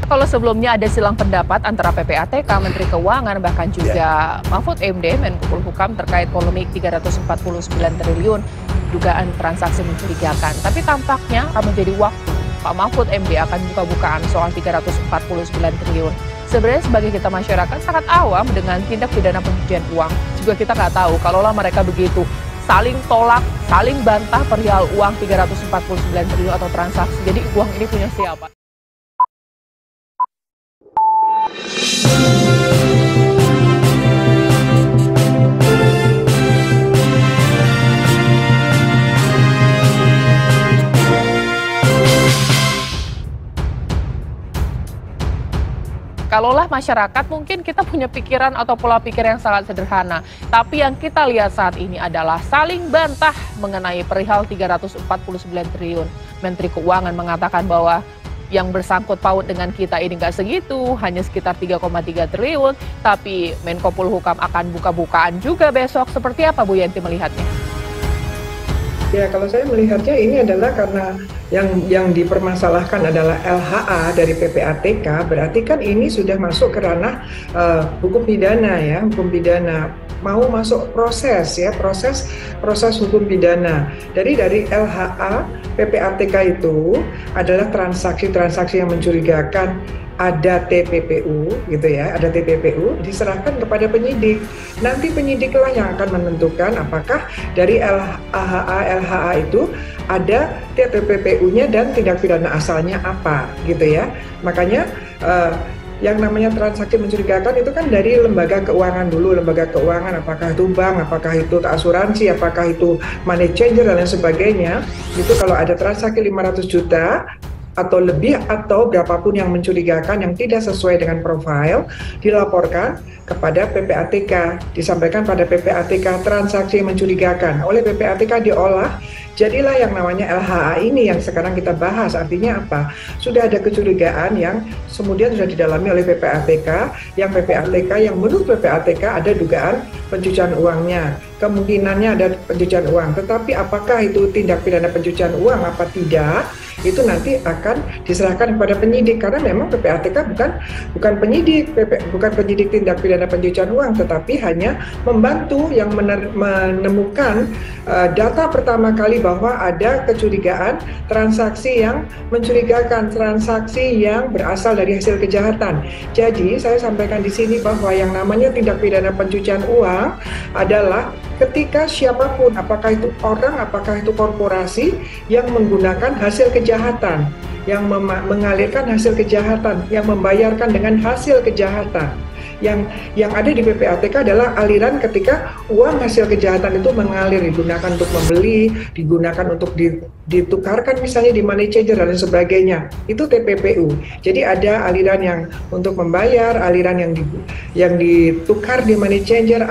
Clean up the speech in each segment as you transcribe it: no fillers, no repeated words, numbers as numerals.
Kalau sebelumnya ada silang pendapat antara PPATK, Menteri Keuangan, bahkan juga Mahfud MD, Menko Polhukam terkait polemik 349 triliun dugaan transaksi mencurigakan. Tapi tampaknya akan menjadi waktu Pak Mahfud MD akan buka-bukaan soal 349 triliun. Sebenarnya sebagai kita masyarakat sangat awam dengan tindak pidana pencucian uang. Juga kita nggak tahu kalaulah mereka begitu saling tolak, saling bantah perihal uang 349 triliun atau transaksi. Jadi uang ini punya siapa? Kalaulah masyarakat mungkin kita punya pikiran atau pola pikir yang sangat sederhana. Tapi yang kita lihat saat ini adalah saling bantah mengenai perihal 349 triliun. Menteri Keuangan mengatakan bahwa yang bersangkut paut dengan kita ini nggak segitu, hanya sekitar 3,3 triliun. Tapi Menko Polhukam akan buka-bukaan juga besok. Seperti apa Bu Yenti melihatnya? Ya, kalau saya melihatnya ini adalah karena yang dipermasalahkan adalah LHA dari PPATK, berarti kan ini sudah masuk ke ranah hukum pidana ya, hukum pidana. Mau masuk proses ya, proses hukum pidana. Dari LHA PPATK itu adalah transaksi-transaksi yang mencurigakan, ada TPPU gitu ya, ada TPPU diserahkan kepada penyidik. Nanti penyidiklah yang akan menentukan apakah dari LHA itu ada TPPU-nya dan tindak pidana asalnya apa gitu ya. Makanya yang namanya transaksi mencurigakan itu kan dari lembaga keuangan dulu, lembaga keuangan apakah itu bank, apakah itu asuransi, apakah itu money changer dan lain sebagainya. Itu kalau ada transaksi 500 juta atau lebih atau berapapun yang mencurigakan yang tidak sesuai dengan profil dilaporkan kepada PPATK, disampaikan pada PPATK transaksi yang mencurigakan. Oleh PPATK diolah, jadilah yang namanya LHA ini yang sekarang kita bahas. Artinya apa? Sudah ada kecurigaan yang kemudian sudah didalami oleh PPATK, yang menurut PPATK ada dugaan pencucian uangnya. Kemungkinannya ada pencucian uang, tetapi apakah itu tindak pidana pencucian uang apa tidak? Itu nanti akan diserahkan kepada penyidik karena memang PPATK bukan penyidik, bukan penyidik tindak pidana pencucian uang, tetapi hanya membantu yang menemukan data pertama kali bahwa ada kecurigaan transaksi yang mencurigakan, transaksi yang berasal dari hasil kejahatan. Jadi saya sampaikan di sini bahwa yang namanya tindak pidana pencucian uang adalah ketika siapapun, apakah itu orang, apakah itu korporasi yang menggunakan hasil kejahatan, yang mengalirkan hasil kejahatan, yang membayarkan dengan hasil kejahatan. Yang ada di PPATK adalah aliran ketika uang hasil kejahatan itu mengalir, digunakan untuk membeli, digunakan untuk ditukarkan misalnya di money changer dan sebagainya. Itu TPPU. Jadi ada aliran yang untuk membayar, aliran yang ditukar di money changer,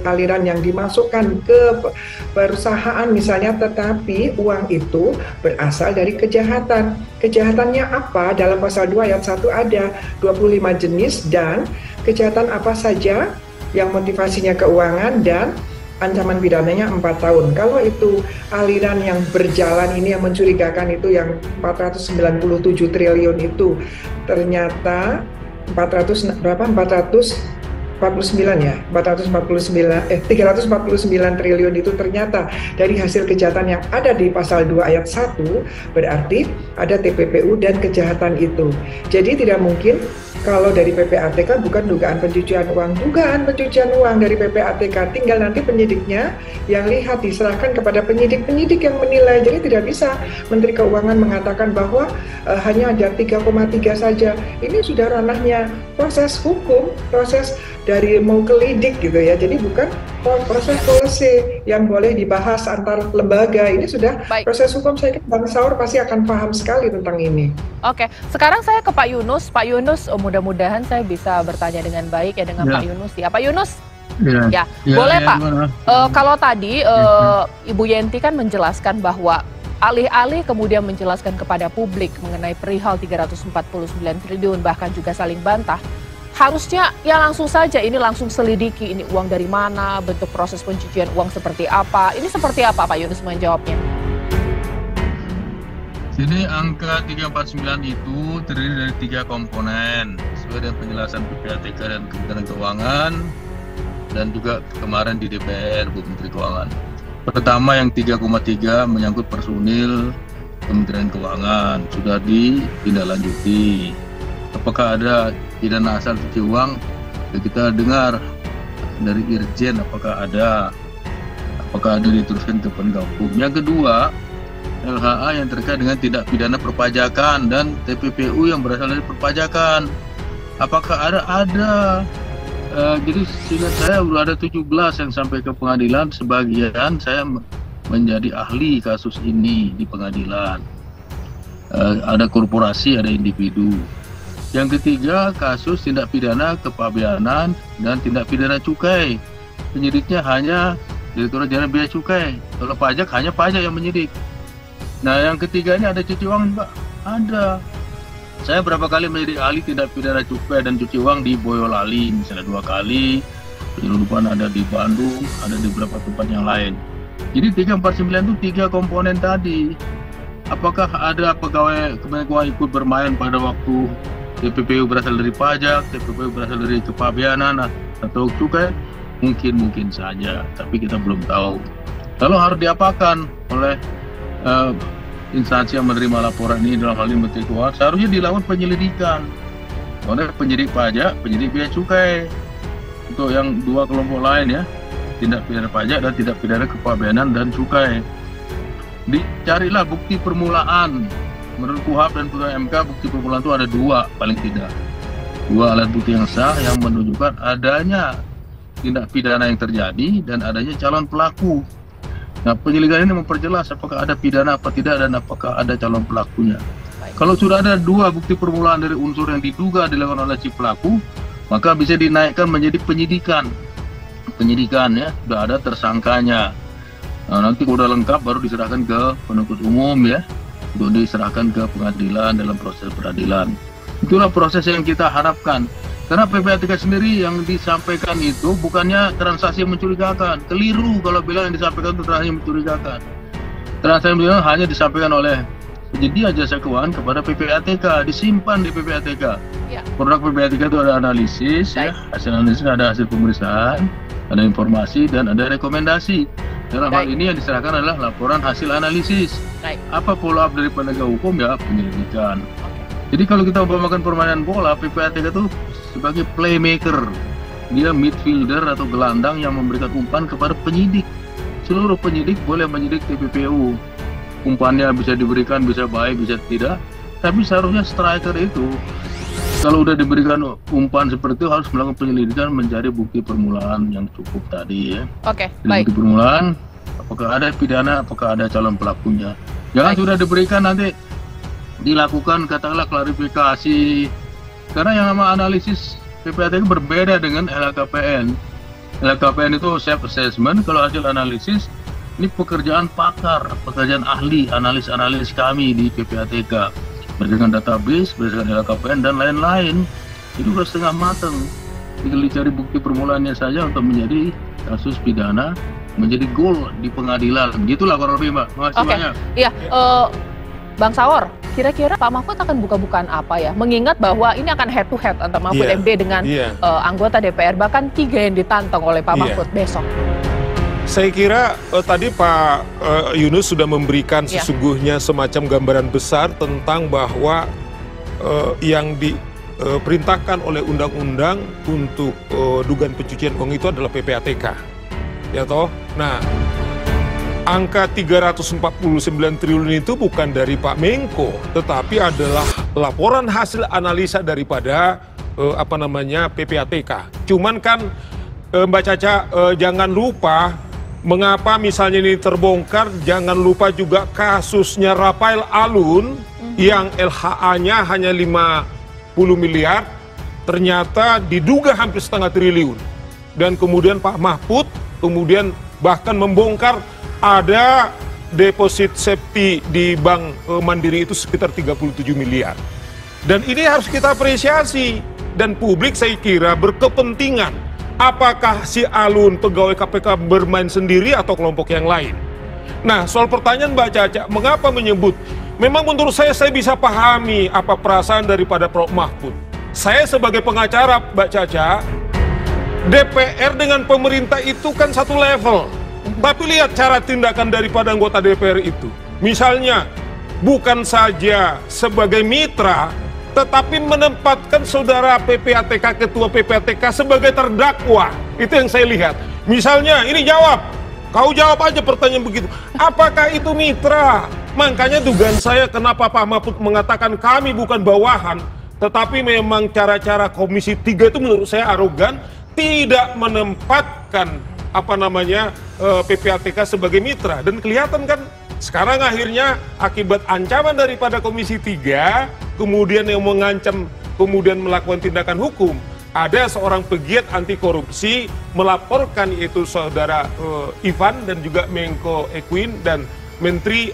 aliran yang dimasukkan ke perusahaan misalnya, tetapi uang itu berasal dari kejahatan. Kejahatannya apa? Dalam pasal 2 ayat 1 ada 25 jenis dan kejahatan apa saja yang motivasinya keuangan dan ancaman pidananya 4 tahun. Kalau itu aliran yang berjalan ini yang mencurigakan itu yang 497 triliun itu ternyata 349 triliun itu ternyata dari hasil kejahatan yang ada di pasal 2 ayat 1, berarti ada TPPU dan kejahatan itu. Jadi tidak mungkin kalau dari PPATK bukan dugaan pencucian uang dari PPATK, tinggal nanti penyidiknya yang lihat diserahkan kepada penyidik yang menilai. Jadi tidak bisa Menteri Keuangan mengatakan bahwa hanya ada 3,3 saja. Ini sudah ranahnya proses hukum, proses dari mau ke lidik gitu ya. Jadi bukan proses policy yang boleh dibahas antar lembaga. Ini sudah proses hukum. Saya kira Bang Saur pasti akan paham sekali tentang ini. Oke, sekarang saya ke Pak Yunus. Pak Yunus, mudah-mudahan saya bisa bertanya dengan baik ya dengan Pak Yunus. Ya, Pak Yunus. Ya, boleh Pak. Kalau tadi Ibu Yenti kan menjelaskan bahwa alih-alih kemudian menjelaskan kepada publik mengenai perihal 349 triliun bahkan juga saling bantah, harusnya ya langsung saja ini langsung selidiki ini uang dari mana, bentuk proses pencucian uang seperti apa. Ini seperti apa Pak Yunus menjawabnya? Jadi angka 349 itu terdiri dari 3 komponen sesuai dengan penjelasan PPATK dan Kementerian Keuangan dan juga kemarin di DPR Bu Menteri Keuangan. Pertama yang 3,3 menyangkut personil Kementerian Keuangan sudah ditindaklanjuti. Apakah ada pidana asal cuci uang? Ya, kita dengar dari Irjen apakah ada diteruskan ke penegak hukum. Yang kedua, LHA yang terkait dengan tindak pidana perpajakan dan TPPU yang berasal dari perpajakan. Apakah ada? Jadi seingat saya sudah ada 17 yang sampai ke pengadilan. Sebagian saya menjadi ahli kasus ini di pengadilan. Ada korporasi, ada individu. Yang ketiga, kasus tindak pidana kepabeanan dan tindak pidana cukai. Penyidiknya hanya Direktorat Jenderal Bea Cukai. Kalau pajak hanya pajak yang menyidik. Nah, yang ketiga ini ada cuci uang, Pak. Ada. Saya berapa kali menjadi ahli tindak pidana cukai dan cuci uang di Boyolali, misalnya 2 kali. Penyelundupan ada di Bandung, ada di beberapa tempat yang lain. Jadi 349 itu 3 komponen tadi. Apakah ada pegawai Kementerian ikut bermain pada waktu TPPU berasal dari pajak, TPPU berasal dari kepabeanan atau cukai? Mungkin saja, tapi kita belum tahu. Lalu harus diapakan oleh instansi yang menerima laporan ini, dalam hal ini Menteri Keuangan? Seharusnya dilakukan penyelidikan oleh penyidik pajak, penyidik bea cukai. Untuk yang 2 kelompok lain ya, tindak pidana pajak dan tindak pidana kepabeanan dan cukai. Dicarilah bukti permulaan. Menurut KUHP dan Putusan MK, bukti permulaan itu ada 2 paling tidak. 2 alat bukti yang sah yang menunjukkan adanya tindak pidana yang terjadi dan adanya calon pelaku. Nah, penyelidikan ini memperjelas apakah ada pidana apa tidak dan apakah ada calon pelakunya. Kalau sudah ada 2 bukti permulaan dari unsur yang diduga dilakukan oleh si pelaku, maka bisa dinaikkan menjadi penyidikan. Penyidikan ya, sudah ada tersangkanya. Nah, nanti kalau sudah lengkap baru diserahkan ke penuntut umum ya, untuk diserahkan ke pengadilan dalam proses peradilan. Itulah proses yang kita harapkan. Karena PPATK sendiri yang disampaikan itu bukannya transaksi yang mencurigakan. Keliru kalau bilang yang disampaikan itu transaksi yang mencurigakan. Transaksi yang hanya disampaikan oleh penyedia jasa keuangan kepada PPATK, disimpan di PPATK. Ya. Produk PPATK itu ada analisis, ya, hasil analisis, ada hasil pemeriksaan, ada informasi, dan ada rekomendasi. Dalam hal ini yang diserahkan adalah laporan hasil analisis. Apa follow up dari penegak hukum? Ya, penyelidikan. Jadi kalau kita umpamakan permainan bola, PPATK itu sebagai playmaker. Dia midfielder atau gelandang yang memberikan umpan kepada penyidik. Seluruh penyidik boleh menyidik TPPU. Umpannya bisa diberikan, bisa baik, bisa tidak. Tapi seharusnya striker itu, kalau udah diberikan umpan seperti itu, harus melakukan penyelidikan menjadi bukti permulaan yang cukup tadi ya. Oke, baik. Bukti permulaan, apakah ada pidana, apakah ada calon pelakunya. Jangan sudah diberikan nanti dilakukan katakanlah klarifikasi. Karena yang nama analisis PPATK berbeda dengan LHKPN. LHKPN itu self assessment, kalau hasil analisis ini pekerjaan pakar, pekerjaan ahli, analis kami di PPATK berdasarkan database, berdasarkan LHKPN dan lain-lain. Itu sudah setengah matang. Tinggal dicari bukti permulaannya saja untuk menjadi kasus pidana, menjadi goal di pengadilan. Gitulah kurang lebih, Mbak. Terima kasih banyak. Iya, Bang Saur, kira-kira Pak Mahfud akan buka-bukaan apa ya? Mengingat bahwa ini akan head to head antara Mahfud MD dengan anggota DPR, bahkan 3 yang ditantang oleh Pak Mahfud besok. Saya kira tadi Pak Yunus sudah memberikan sesungguhnya semacam gambaran besar tentang bahwa yang diperintahkan oleh undang-undang untuk dugaan pencucian uang itu adalah PPATK. Ya toh? Nah, angka 349 triliun itu bukan dari Pak Menko, tetapi adalah laporan hasil analisa daripada PPATK. Cuman kan Mbak Caca, jangan lupa mengapa misalnya ini terbongkar, jangan lupa juga kasusnya Rafael Alun yang LHA-nya hanya 50 miliar, ternyata diduga hampir setengah triliun. Dan kemudian Pak Mahfud kemudian bahkan membongkar ada deposit safety di Bank Mandiri itu sekitar 37 miliar. Dan ini harus kita apresiasi. Dan publik saya kira berkepentingan. Apakah si Alun pegawai KPK bermain sendiri atau kelompok yang lain? Nah, soal pertanyaan Mbak Caca, mengapa menyebut memang menurut saya bisa pahami apa perasaan daripada Prof. Mahfud. Saya sebagai pengacara, Mbak Caca, DPR dengan pemerintah itu kan satu level. Tapi lihat cara tindakan daripada anggota DPR itu. Misalnya, bukan saja sebagai mitra, tetapi menempatkan saudara PPATK, ketua PPATK sebagai terdakwa. Itu yang saya lihat. Misalnya, ini jawab. Kau jawab aja pertanyaan begitu. Apakah itu mitra? Makanya dugaan saya kenapa Pak Mahfud mengatakan kami bukan bawahan, tetapi memang cara-cara Komisi 3 itu menurut saya arogan, tidak menempatkan PPATK sebagai mitra. Dan kelihatan kan sekarang akhirnya akibat ancaman daripada Komisi 3, kemudian yang mengancam, kemudian melakukan tindakan hukum. Ada seorang pegiat anti korupsi melaporkan yaitu saudara Ivan dan juga Menko Equin dan Menteri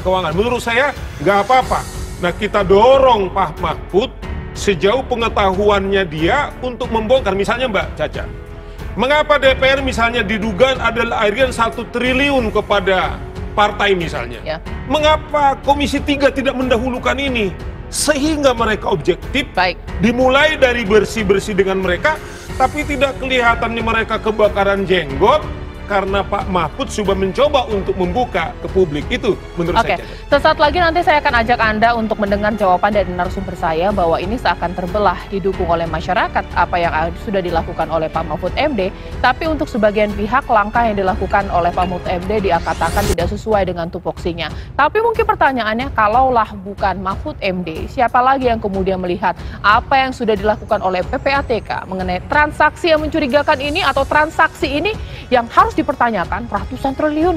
Keuangan. Menurut saya nggak apa-apa. Nah, kita dorong Pak Mahfud sejauh pengetahuannya dia untuk membongkar. Misalnya Mbak Caca, mengapa DPR misalnya diduga adalah aliran 1 triliun kepada partai misalnya? Ya. Mengapa Komisi 3 tidak mendahulukan ini? Sehingga mereka objektif. Baik. Dimulai dari bersih-bersih dengan mereka, tapi tidak kelihatan mereka kebakaran jenggot karena Pak Mahfud sudah mencoba untuk membuka ke publik. Itu menurut saya. Sesaat lagi nanti saya akan ajak Anda untuk mendengar jawaban dari narasumber saya bahwa ini seakan terbelah didukung oleh masyarakat apa yang sudah dilakukan oleh Pak Mahfud MD, tapi untuk sebagian pihak langkah yang dilakukan oleh Pak Mahfud MD dikatakan tidak sesuai dengan tupoksinya. Tapi mungkin pertanyaannya, kalaulah bukan Mahfud MD, siapa lagi yang kemudian melihat apa yang sudah dilakukan oleh PPATK mengenai transaksi yang mencurigakan ini atau transaksi ini yang harus dipertanyakan ratusan triliun.